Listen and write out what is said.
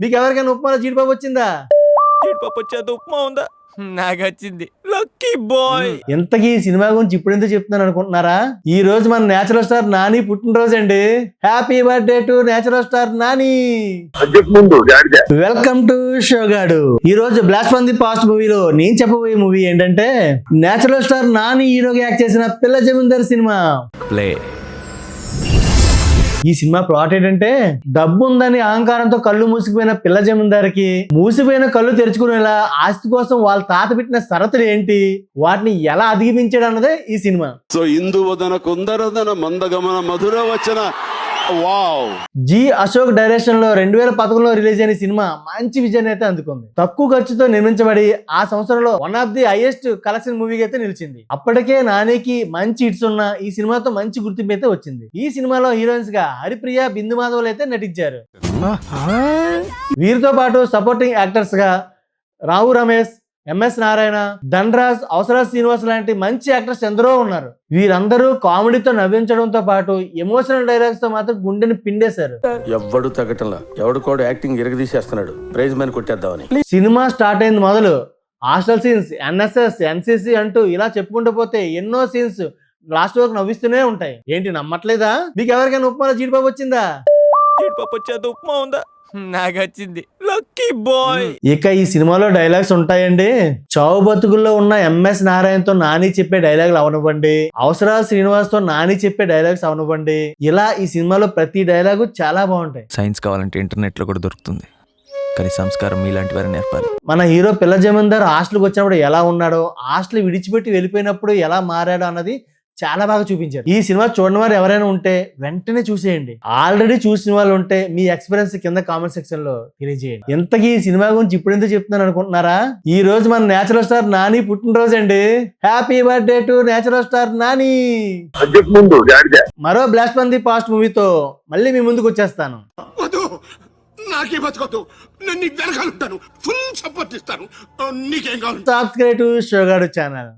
మీకు ఎవరికైనా ఉప్మాలో జీడిపప్పు వచ్చిందా? జీడిపప్పు వచ్చేది ఉప్మా ఉందా? నాకు వచ్చింది. Lucky boy. ఇంతకీ ఈ సినిమా గురించి ఇప్పుడు ఎందుకు చెప్తున్నాను అనుకుంటున్నారా? ఈ రోజు మన నేచురల్ స్టార్ నాని పుట్టినరోజు అండి. Happy birthday to natural star Nani. Welcome to Shogadu. ఈ రోజు బ్లాస్ట్ ఫ్రమ్ ది పాస్ట్ మూవీలో నేను చెప్పబోయే మూవీ ఏంటంటే నేచురల్ స్టార్ నాని హీరోగా యాక్ట్ చేసిన పిల్ల జమీందార్ సినిమా. ప్లే. ఈ సినిమా ప్లాట్ ఏంటంటే డబ్బు ఉందని అహంకారంతో కళ్ళు మూసిపోయిన పిల్ల జమీందారికి మూసిపోయిన కళ్ళు తెరుచుకునేలా ఆస్తి కోసం వాళ్ళ తాత పెట్టిన షరతులు ఏంటి, వాటిని ఎలా అధిగమించాడు అన్నదే ఈ సినిమా. సో ఇందువదన కుందరదన మందగమన మధుర వచన వావ్. జి అశోక్ డైరెక్షన్ లో 2011లో రిలీజ్ అయిన సినిమా మంచి విజయాన్ని అయితే అందుకుంది. తక్కువ ఖర్చుతో నిర్మించబడి ఆ సంవత్సరంలో one of the highest collection మూవీగా అయితే నిలిచింది. అప్పటికే నానికి మంచి హిట్స్ ఉన్న ఈ సినిమాతో మంచి గుర్తింపు అయితే వచ్చింది. ఈ సినిమాలో హీరోయిన్స్ గా హరిప్రియ, బిందు మాధవ్ అయితే నటించారు. వీరితో పాటు సపోర్టింగ్ యాక్టర్స్ గా రావు రమేష్, ఎంఎస్ నారాయణ, ధనరాజ్, అవసరాజ్ శ్రీనివాస్ లాంటి మంచి యాక్టర్స్ ఎందరో ఉన్నారు. వీరందరూ కామెడీతో నవ్వించడంతో పాటు ఎమోషనల్ డైలాగ్స్ తో మాత్రం గుండెని పిండేశారు. ఎవ్వడు తగ్గటంలా, ఎవడు కూడా యాక్టింగ్ ఇరగదీసేస్తున్నాడు. ప్రైజ్ మ్యాన్ కొట్టేద్దామని. సినిమా స్టార్ట్ అయింది మొదలు హాస్టల్ సీన్స్, ఎన్ఎస్ఎస్, ఎన్సిసి అంటూ ఇలా చెప్పుకుంటూ పోతే ఎన్నో సీన్స్ లాస్ట్ వరకు నవ్విస్తూనే ఉంటాయి. ఏంటి నమ్మట్లేదా? మీకు ఎవరికైనా ఉప్మాలో జీడిపప్పు వచ్చిందా? జీడిపప్పు వచ్చేది ఉప్మా ఉందా? నాకు వచ్చింది. Lucky boy. ఇక ఈ సినిమాలో డైలాగ్స్ ఉంటాయండి. చావు బతుకుల్లో ఉన్న ఎంఎస్ నారాయణతో నాని చెప్పే డైలాగులు అవనివ్వండి, అవసరాజ్ శ్రీనివాస్ తో నాని చెప్పే డైలాగ్స్ అవనివ్వండి, ఇలా ఈ సినిమాలో ప్రతి డైలాగు చాలా బాగుంటాయి. సైన్స్ కావాలంటే ఇంటర్నెట్ లో కూడా దొరుకుతుంది, కానీ సంస్కారం మీలాంటి వారిని నేర్పాలి. మన హీరో పిల్ల జమీందార్ హాస్టల్కి వచ్చినప్పుడు ఎలా ఉన్నాడో, హాస్టల్ విడిచిపెట్టి వెళ్ళిపోయినప్పుడు ఎలా మారాడో అన్నది చాలా బాగా చూపించారు. ఈ సినిమా చూడని వారు ఎవరైనా ఉంటే వెంటనే చూసేయండి. ఆల్రెడీ చూసిన వాళ్ళు ఉంటే మీ ఎక్స్పీరియన్స్ కింద కామెంట్ సెక్షన్ లో తెలియజేయండి. ఇంతకీ ఈ సినిమా గురించి ఇప్పుడు ఎందుకు చెప్తున్నాను అనుకుంటున్నారా? ఈ రోజు మన నేచురల్ స్టార్ నాని పుట్టినరోజు అండి. Happy birthday to natural star Nani. మరో బ్లాస్ట్ ఫ్రమ్ ది పాస్ట్ మూవీతో మళ్ళీ మీ ముందుకు వచ్చేస్తాను. నాకే బతకదు, నేను నీకు వెనకాలంటాను, ఫుల్ సపోర్ట్ ఇస్తాను, నీకేం కావాలి? Subscribe to Shogadu channel.